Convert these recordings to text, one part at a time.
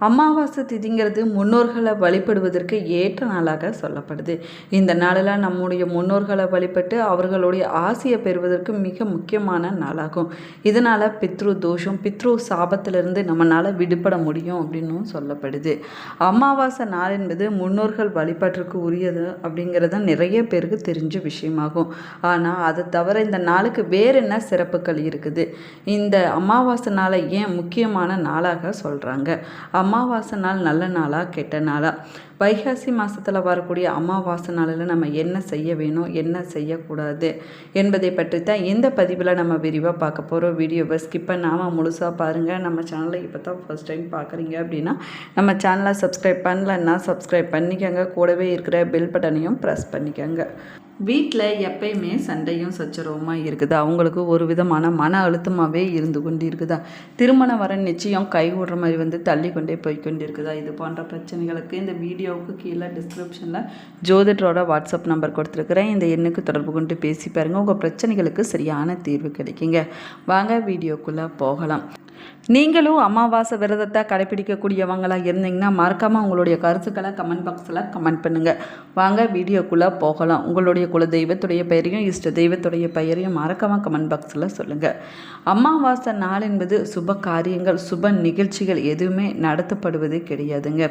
அமாவாசை திதிங்கிறது முன்னோர்களை வழிபடுவதற்கு ஏற்ற நாளாக சொல்லப்படுது. இந்த நாளில் நம்முடைய முன்னோர்களை வழிபட்டு அவர்களுடைய ஆசையை பெறுவதற்கு மிக முக்கியமான நாளாகும். இதனால் பித்ரு தோஷம், பித்ரு சாபத்திலிருந்து நம்மளால் விடுபட முடியும் அப்படின்னு சொல்லப்படுது. அமாவாசை நாள் என்பது முன்னோர்கள் வழிபாட்டிற்கு உரியது அப்படிங்கிறது நிறைய பேருக்கு தெரிஞ்ச விஷயமாகும். ஆனால் அதை தவிர இந்த நாளுக்கு வேறு என்ன சிறப்புகள் இருக்குது? இந்த அமாவாசை நாளை ஏன் முக்கியமான நாளாக சொல்கிறாங்க? அமாவாசை நாள் நல்ல நாளா கெட்ட நாளா? வைகாசி மாதத்தில் வரக்கூடிய அமாவாசை நாளில் நம்ம என்ன செய்ய வேணும், என்ன செய்யக்கூடாது என்பதை பற்றி தான் இந்த பதிவில் நம்ம விரிவாக பார்க்க போகிறோம். வீடியோவை ஸ்கிப் பண்ணாமல் முழுசாக பாருங்கள். நம்ம சேனலை இப்போ தான் ஃபர்ஸ்ட் டைம் பார்க்குறீங்க அப்படின்னா நம்ம சேனலை சப்ஸ்கிரைப் பண்ணலன்னா சப்ஸ்கிரைப் பண்ணிக்கோங்க. கூடவே இருக்கிற பெல் பட்டனையும் ப்ரெஸ் பண்ணிக்கோங்க. வீட்டில் எப்பயுமே சண்டையும் சச்சரவுமா இருக்குதா? அவங்களுக்கு ஒரு விதமான மன அழுத்தமாகவே இருந்து கொண்டு இருக்குதா? திருமணம் வர நிச்சயம் கை விடுற மாதிரி தள்ளி கொண்டே போய்கொண்டு இருக்குதா? இது போன்ற பிரச்சனைகளுக்கு இந்த வீடியோவுக்கு கீழே டிஸ்கிரிப்ஷனில் ஜோதிடரோட வாட்ஸ்அப் நம்பர் கொடுத்துருக்குறேன். இந்த எண்ணுக்கு தொடர்பு கொண்டு பேசி பாருங்கள். உங்கள் பிரச்சனைகளுக்கு சரியான தீர்வு கிடைக்குங்க. வாங்க வீடியோக்குள்ளே போகலாம். நீங்களும் அமாவாசை விரதத்தை கடைப்பிடிக்கக்கூடியவங்களாக இருந்தீங்கன்னா மறக்காமல் உங்களுடைய கருத்துக்களை கமெண்ட் பாக்ஸில் கமெண்ட் பண்ணுங்கள். வாங்க வீடியோக்குள்ளே போகலாம். உங்களுடைய குல தெய்வத்துடைய பெயரையும் இஷ்ட தெய்வத்துடைய பெயரையும் மறக்காமல் கமெண்ட் பாக்ஸில் சொல்லுங்கள். அமாவாசை நாள் என்பது சுப காரியங்கள், சுப நிகழ்ச்சிகள் எதுவுமே நடத்தப்படுவது கிடையாதுங்க.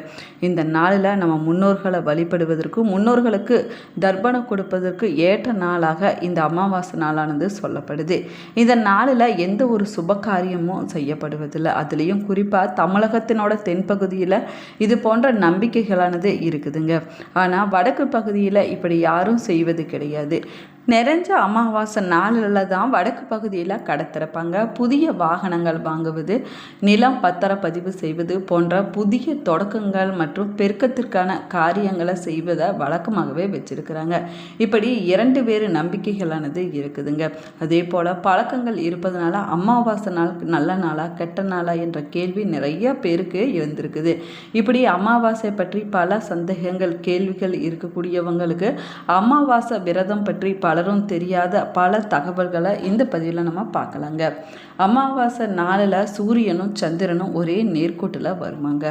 இந்த நாளில் நம்ம முன்னோர்களை வழிபடுவதற்கும் முன்னோர்களுக்கு தர்ப்பணம் கொடுப்பதற்கு ஏற்ற நாளாக இந்த அமாவாசை நாளானது சொல்லப்படுது. இந்த நாளில் எந்த ஒரு சுப காரியமும் செய்யப்படுவதில்லை. அதுலேயும் குறிப்பாக தமிழகத்தினோட தென்பகுதியில் இது போன்ற நம்பிக்கைகளானது இருக்குதுங்க. ஆனால் வடக்கு பகுதியில் இப்படி யாரும் செய்வது கிடையாது. நிறைஞ்ச அமாவாசை நாளில் தான் வடக்கு பகுதியில் கடை திறப்பாங்க. புதிய வாகனங்கள் வாங்குவது, நிலம் பத்திரப்பதிவு செய்வது போன்ற புதிய தொடக்கங்கள் மற்றும் பெருக்கத்திற்கான காரியங்களை செய்வதை வழக்கமாகவே வச்சிருக்கிறாங்க. இப்படி 2 வேறு நம்பிக்கைகளானது இருக்குதுங்க. அதே போல் பழக்கங்கள் இருப்பதனால அமாவாசை நாள் நல்ல நாளா கெட்ட நாளா என்ற கேள்வி நிறைய பேருக்கு இருந்திருக்குது. இப்படி அமாவாசை பற்றி பல சந்தேகங்கள், கேள்விகள் இருக்கக்கூடியவங்களுக்கு அமாவாசை விரதம் பற்றி பலரும் தெரியாத பல தகவல்களை இந்த பதிவில் நம்ம பார்க்கலாங்க. அமாவாசை நாளில் சூரியனும் சந்திரனும் ஒரே நேர்கோட்டில் வருவாங்க.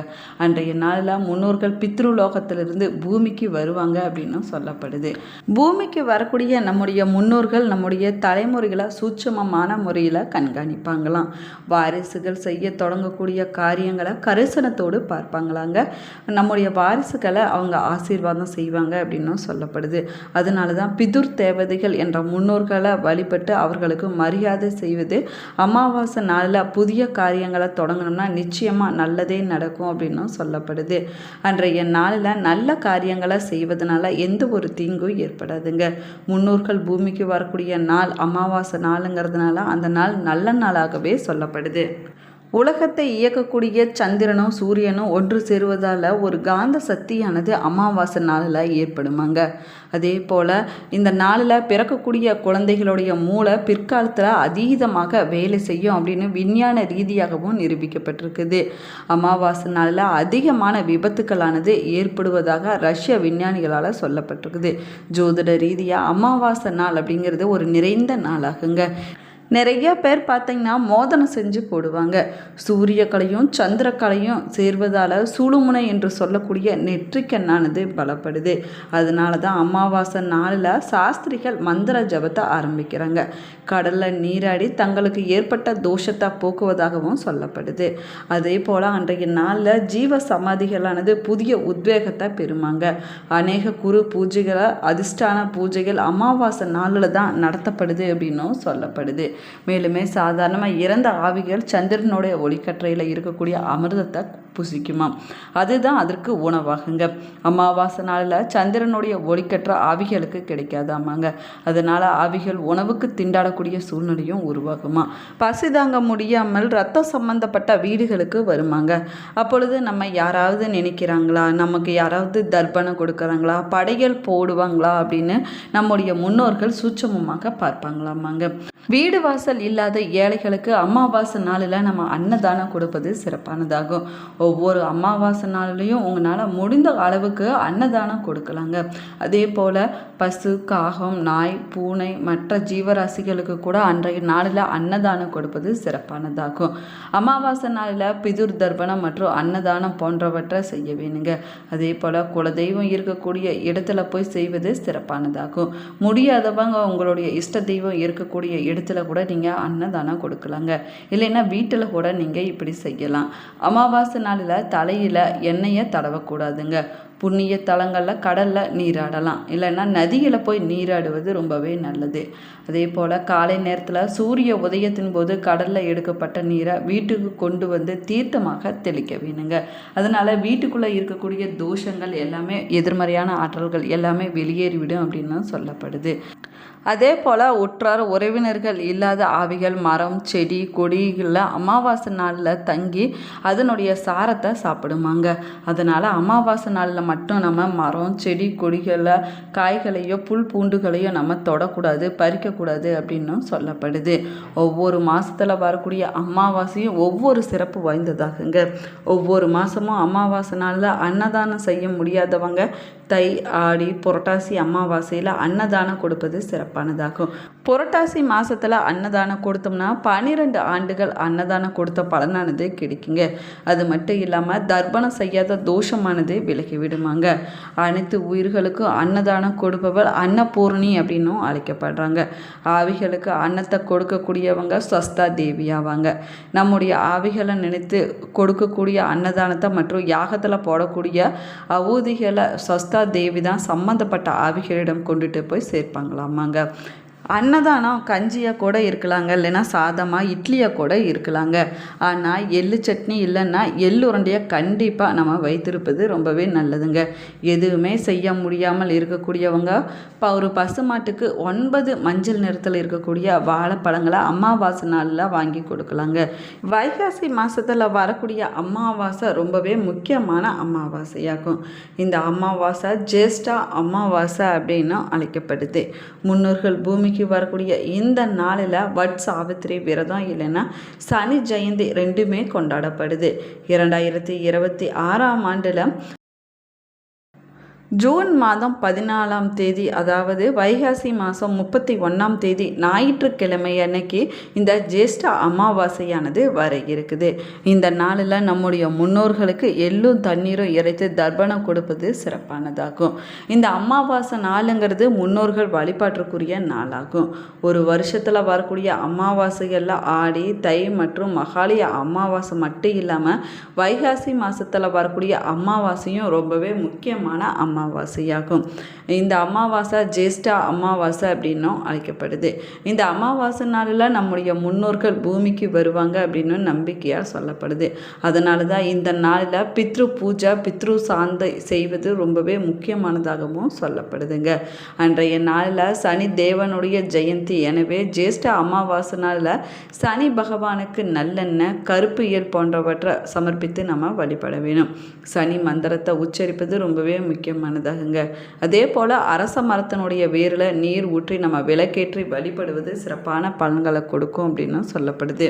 அன்றைய நாளில் முன்னோர்கள் பித்ருலோகத்திலிருந்து பூமிக்கு வருவாங்க அப்படின்னு சொல்லப்படுது. பூமிக்கு வரக்கூடிய நம்முடைய முன்னோர்கள் நம்முடைய தலைமுறைகளை சூட்சமமான முறையில் கண்காணிப்பாங்களாம். வாரிசுகள் செய்ய தொடங்கக்கூடிய காரியங்களை கரிசனத்தோடு பார்ப்பாங்களாங்க. நம்முடைய வாரிசுகளை அவங்க ஆசீர்வாதம் செய்வாங்க அப்படின்னு சொல்லப்படுது. அதனால தான் பிதுர் தேவதைகள் என்ற முன்னோர்களை வழிபட்டு அவர்களுக்கு மரியாதை செய்வது, அமாவாசை நாளில் புதிய காரியங்களை தொடங்கணும்னா நிச்சயமாக நல்லதே நடக்கும் அப்படின்னு சொல்லப்படுது. அன்றைய நாளில் நல்ல காரியங்களை செய்வதனால எந்த ஒரு தீங்கும் ஏற்படாதுங்க. முன்னோர்கள் பூமிக்கு வரக்கூடிய நாள் அமாவாசை நாளுங்கிறதுனால அந்த நாள் நல்ல நாளாகவே சொல்லப்படுது. உலகத்தை இயக்கக்கூடிய சந்திரனும் சூரியனும் ஒன்று சேருவதால் ஒரு காந்த சக்தியானது அமாவாசை நாளில் ஏற்படுமாங்க. அதே போல் இந்த நாளில் பிறக்கக்கூடிய குழந்தைகளுடைய மூளை பிற்காலத்தில் அதீதமாக வேலை செய்யும் அப்படின்னு விஞ்ஞான ரீதியாகவும் நிரூபிக்கப்பட்டிருக்குது. அமாவாசை நாளில் அதிகமான விபத்துக்களானது ஏற்படுவதாக ரஷ்ய விஞ்ஞானிகளால் சொல்லப்பட்டிருக்குது. ஜோதிட ரீதியாக அமாவாசை நாள் அப்படிங்கிறது ஒரு நிறைந்த நாளாகுங்க. நிறைய பேர் பார்த்திங்கன்னா மோதனம் செஞ்சு போடுவாங்க. சூரியக்கலையும் சந்திரக்கலையும் சேர்வதால் சுழுமுனை என்று சொல்லக்கூடிய நெற்றிக்கண்ணானது பலப்படுது. அதனால தான் அமாவாசை நாளில் சாஸ்திரிகள் மந்திர ஜபத்தை ஆரம்பிக்கிறாங்க. கடலில் நீராடி தங்களுக்கு ஏற்பட்ட தோஷத்தை போக்குவதாகவும் சொல்லப்படுது. அதே போல் அன்றைய நாளில் ஜீவ சமாதிகளானது புதிய உத்வேகத்தை பெறுமாங்க. அநேக குரு பூஜைகளை, அதிஷ்டான பூஜைகள் அமாவாசை நாளில் தான் நடத்தப்படுது அப்படின்னும் சொல்லப்படுது. மேலுமே சாதாரணமாக இறந்த ஆவிகள் சந்திரனுடைய ஒளிக்கற்றையில் இருக்கக்கூடிய அமிர்தத்தை புசிக்குமாம். அதுதான் அதற்கு உணவாகுங்க. அமாவாசை நாளில் சந்திரனுடைய ஒளிக்கற்ற ஆவிகளுக்கு கிடைக்காதாமாங்க. அதனால் ஆவிகள் உணவுக்கு திண்டாடக்கூடிய சூழ்நிலையும் உருவாகுமா. பசி தாங்க முடியாமல் ரத்தம் சம்பந்தப்பட்ட வீடுகளுக்கு வருமாங்க. அப்பொழுது நம்ம யாராவது நினைக்கிறாங்களா, நமக்கு யாராவது தர்ப்பணம் கொடுக்குறாங்களா, படைகள் போடுவாங்களா அப்படின்னு நம்முடைய முன்னோர்கள் சூட்சமமாக பார்ப்பாங்களாமாங்க. வீடு வாசல் இல்லாத ஏழைகளுக்கு அமாவாசை நாளில் நம்ம அன்னதானம் கொடுப்பது சிறப்பானதாகும். ஒவ்வொரு அமாவாசை நாள்லேயும் உங்களால் முடிந்த அளவுக்கு அன்னதானம் கொடுக்கலாங்க. அதே போல் பசு, காகம், நாய், பூனை மற்ற ஜீவராசிகளுக்கு கூட அன்றைய நாளில் அன்னதானம் கொடுப்பது சிறப்பானதாகும். அமாவாசை நாளில் பிதுர் தர்ப்பணம் மற்றும் அன்னதானம் போன்றவற்றை செய்ய வேணுங்க. அதே போல் குலதெய்வம் இருக்கக்கூடிய இடத்துல போய் செய்வது சிறப்பானதாகும். முடியாதவங்க உங்களுடைய இஷ்ட தெய்வம் இருக்கக்கூடிய இடத்துல கூட நீங்கள் அன்னதானம் கொடுக்கலாங்க. இல்லைன்னா வீட்டில் கூட நீங்கள் இப்படி செய்யலாம். அமாவாசை நாளில் தலையில் எண்ணெயை தடவக்கூடாதுங்க. புண்ணிய தலங்களில் கடலில் நீராடலாம், இல்லைன்னா நதியில் போய் நீராடுவது ரொம்பவே நல்லது. அதே போல் காலை நேரத்தில் சூரிய உதயத்தின் போது கடலில் எடுக்கப்பட்ட நீரை வீட்டுக்கு கொண்டு வந்து தீர்த்தமாக தெளிக்க வேணுங்க. அதனால் வீட்டுக்குள்ளே இருக்கக்கூடிய தோஷங்கள் எல்லாமே, எதிர்மறையான ஆற்றல்கள் எல்லாமே வெளியேறிவிடும் அப்படின்னு சொல்லப்படுது. அதே போல் உற்றார் உறவினர்கள் இல்லாத ஆவிகள் மரம், செடி, கொடிகளில் அமாவாசை நாளில் தங்கி அதனுடைய சாரத்தை சாப்பிடுமாங்க. அதனால் அமாவாசை நாளில் மட்டும் நம்ம மரம், செடி, கொடிகளில் காய்களையோ புல் பூண்டுகளையோ நம்ம தொடக்கூடாது, பறிக்கக்கூடாது அப்படின்னும் சொல்லப்படுது. ஒவ்வொரு மாதத்தில் வரக்கூடிய அமாவாசையும் ஒவ்வொரு சிறப்பு வாய்ந்ததாகுங்க. ஒவ்வொரு மாதமும் அமாவாசை நாளில் அன்னதானம் செய்ய முடியாதவங்க தை, ஆடி, புரட்டாசி அமாவாசையில் அன்னதானம் கொடுப்பது சிறப்பானதாகும். புரட்டாசி மாதத்தில் அன்னதானம் கொடுத்தோம்னா 12 ஆண்டுகள் அன்னதானம் கொடுத்த பலனானது கிடைக்குங்க. அது மட்டும் இல்லாமல் தர்ப்பணம் செய்யாத தோஷமானது விலகி விடுமாங்க. அனைத்து உயிர்களுக்கும் அன்னதானம் கொடுப்பவர் அன்னபூர்ணி அப்படின்னும் அழைக்கப்படுறாங்க. ஆவிகளுக்கு அன்னத்தை கொடுக்கக்கூடியவங்க ஸ்வஸ்தா தேவி ஆவாங்க. நம்முடைய ஆவிகளை நினைத்து கொடுக்கக்கூடிய அன்னதானத்தை மற்றும் யாகத்தில் போடக்கூடிய அவூதிகளை ஸ்வஸ்தா தேவி தான் சம்பந்தப்பட்ட ஆவிகளிடம் கொண்டுட்டு போய் சேர்ப்பாங்களாமாங்க. அன்னதானம் கஞ்சியாக கூட இருக்கலாங்க, இல்லைன்னா சாதமாக இட்லியாக கூட இருக்கலாங்க. ஆனால் எள்ளு சட்னி இல்லைன்னா எள்ளு உருண்டையை கண்டிப்பாக நம்ம வைத்திருப்பது ரொம்பவே நல்லதுங்க. எதுவுமே செய்ய முடியாமல் இருக்கக்கூடியவங்க ஒரு பசுமாட்டுக்கு 9 மஞ்சள் நிறத்தில் இருக்கக்கூடிய வாழைப்பழங்களை அமாவாசை நாளில் வாங்கி கொடுக்கலாங்க. வைகாசி மாதத்தில் வரக்கூடிய அமாவாசை ரொம்பவே முக்கியமான அமாவாசையாகும். இந்த அமாவாசை ஜேஷ்டா அமாவாசை அப்படின்னு அழைக்கப்படுது. முன்னோர்கள் பூமிக்கு வரக்கூடிய இந்த நாளில் வட் சாவித்திரி விரதம் இல்லைன்னா சனி ஜெயந்தி ரெண்டுமே கொண்டாடப்படுது. 2026ஆம் ஆண்டில் ஜூன் மாதம் 14ஆம் தேதி, அதாவது வைகாசி மாதம் 31ஆம் தேதி ஞாயிற்றுக்கிழமை அன்னைக்கு இந்த ஜேஷ்ட அமாவாசையானது வர இருக்குது. இந்த நாளில் நம்முடைய முன்னோர்களுக்கு எள்ளும் தண்ணீரும் இறைத்து தர்ப்பணம் கொடுப்பது சிறப்பானதாகும். இந்த அமாவாசை நாளுங்கிறது முன்னோர்கள் வழிபாட்டுக்குரிய நாளாகும். ஒரு வருஷத்தில் வரக்கூடிய அமாவாசைகளில் ஆடி, தை மற்றும் மகாலய அமாவாசை மட்டும் இல்லாமல் வைகாசி மாதத்தில் வரக்கூடிய அமாவாசையும் ரொம்பவே முக்கியமான அமாவாசையாகும். இந்த அமாவாசை ஜேஷ்டா அமாவாசை அப்படின்னும் அழைக்கப்படுது. இந்த அமாவாசை நாளில் நம்முடைய முன்னோர்கள் பூமிக்கு வருவாங்க அப்படின்னு நம்பிக்கையாக சொல்லப்படுது. அதனால தான் இந்த நாளில் பித்ரு பூஜை, பித்ரு சாந்தை செய்வது ரொம்பவே முக்கியமானதாகவும் சொல்லப்படுதுங்க. அன்றைய நாளில் சனி தேவனுடைய ஜெயந்தி. எனவே ஜேஷ்ட அமாவாசை நாளில் சனி பகவானுக்கு நல்லெண்ணெய், கருப்பு இயல் போன்றவற்றை சமர்ப்பித்து நம்ம வழிபட வேணும். சனி மந்திரத்தை உச்சரிப்பது ரொம்பவே முக்கியமானதாகுங்க. அதே போல் அரச மரத்தினுடைய வேரில் நீர் ஊற்றி நம்ம விளக்கேற்றி வழிபடுவது சிறப்பான பலன்களை கொடுக்கும் அப்படின்னு சொல்லப்படுது.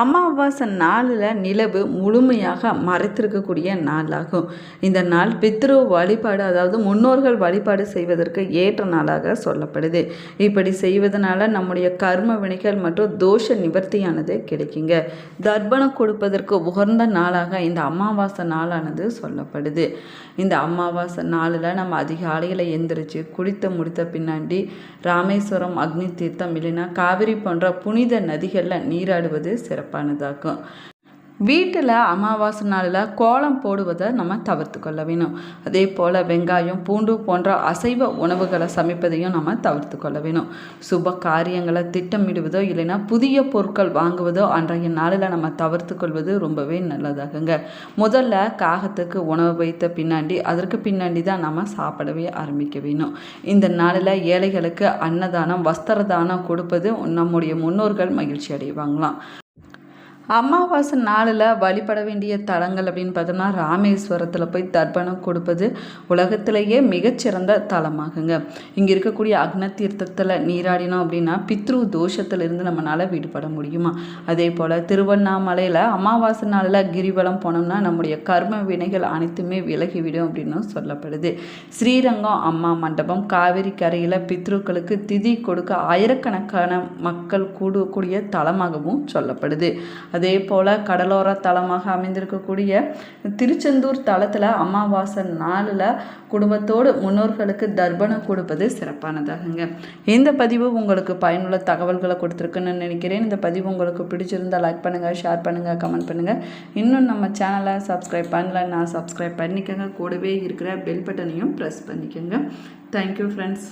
அமாவாசை நாளில் நிலவு முழுமையாக மறைத்திருக்கக்கூடிய நாளாகும். இந்த நாள் பித்ரு வழிபாடு, அதாவது முன்னோர்கள் வழிபாடு செய்வதற்கு ஏற்ற நாளாக சொல்லப்படுது. இப்படி செய்வதனால நம்முடைய கர்ம வினைகள் மற்றும் தோஷ நிவர்த்தியானது கிடைக்குங்க. தர்ப்பணம் கொடுப்பதற்கு உகந்த நாளாக இந்த அமாவாசை நாளானது சொல்லப்படுது. இந்த அமாவாசை நாளில் நம்ம அதிகாலையில் எந்திரிச்சு குளித்து முடித்த பின்னாடி ராமேஸ்வரம், அக்னி தீர்த்தம் இல்லைன்னா காவிரி போன்ற புனித நதிகளில் நீராடுவது சிறப்பானதாகும். வீட்டில் அமாவாசை நாளில் கோலம் போடுவதை நம்ம தவிர்த்து கொள்ள வேணும். அதே போல் வெங்காயம், பூண்டு போன்ற அசைவ உணவுகளை சமைப்பதையும் நம்ம தவிர்த்து கொள்ள வேணும். சுப காரியங்களை திட்டமிடுவதோ இல்லைன்னா புதிய பொருட்கள் வாங்குவதோ அன்றைய நாளில் நம்ம தவிர்த்து கொள்வது ரொம்பவே நல்லதாகுங்க. முதல்ல காகத்துக்கு உணவு வைத்த பின்னாடி அதற்கு பின்னாடி தான் நம்ம சாப்பிடவே ஆரம்பிக்க வேணும். இந்த நாளில் ஏழைகளுக்கு அன்னதானம், வஸ்திர தானம் கொடுப்பது நம்முடைய முன்னோர்கள் மகிழ்ச்சி அடைவாங்களாம். அமாவாசை நாளில் வழிபட வேண்டிய தலங்கள் அப்படின்னு பார்த்தோம்னா ராமேஸ்வரத்தில் போய் தர்ப்பணம் கொடுப்பது உலகத்திலேயே மிகச்சிறந்த தலமாகுங்க. இங்கே இருக்கக்கூடிய அக்ன தீர்த்தத்தில் நீராடினோம் அப்படின்னா பித்ரு தோஷத்திலிருந்து நம்மளால் விடுபட முடியுமா. அதே போல் திருவண்ணாமலையில் அமாவாசை நாளில் கிரிவலம் போனோம்னா நம்முடைய கர்ம வினைகள் அனைத்துமே விலகிவிடும் அப்படின்னு சொல்லப்படுது. ஸ்ரீரங்கம் அம்மா மண்டபம் காவிரி கரையில் பித்ருக்களுக்கு திதி கொடுக்க ஆயிரக்கணக்கான மக்கள் கூடக்கூடிய தலமாகவும் சொல்லப்படுது. அதே போல் கடலோர தலமாக அமைந்திருக்கக்கூடிய திருச்செந்தூர் தலத்தில் அமாவாசை நாளில் குடும்பத்தோடு முன்னோர்களுக்கு தர்ப்பணம் கொடுப்பது சிறப்பானதாகுங்க. இந்த பதிவு உங்களுக்கு பயனுள்ள தகவல்களை கொடுத்துருக்குன்னு நினைக்கிறேன். இந்த பதிவு உங்களுக்கு பிடிச்சிருந்தால் லைக் பண்ணுங்கள், ஷேர் பண்ணுங்கள், கமெண்ட் பண்ணுங்கள். இன்னும் நம்ம சேனலை சப்ஸ்கிரைப் பண்ணலன்னா சப்ஸ்கிரைப் பண்ணிக்கோங்க. கூடவே இருக்கிற பெல் பட்டனையும் ப்ரெஸ் பண்ணிக்கோங்க. Thank you friends.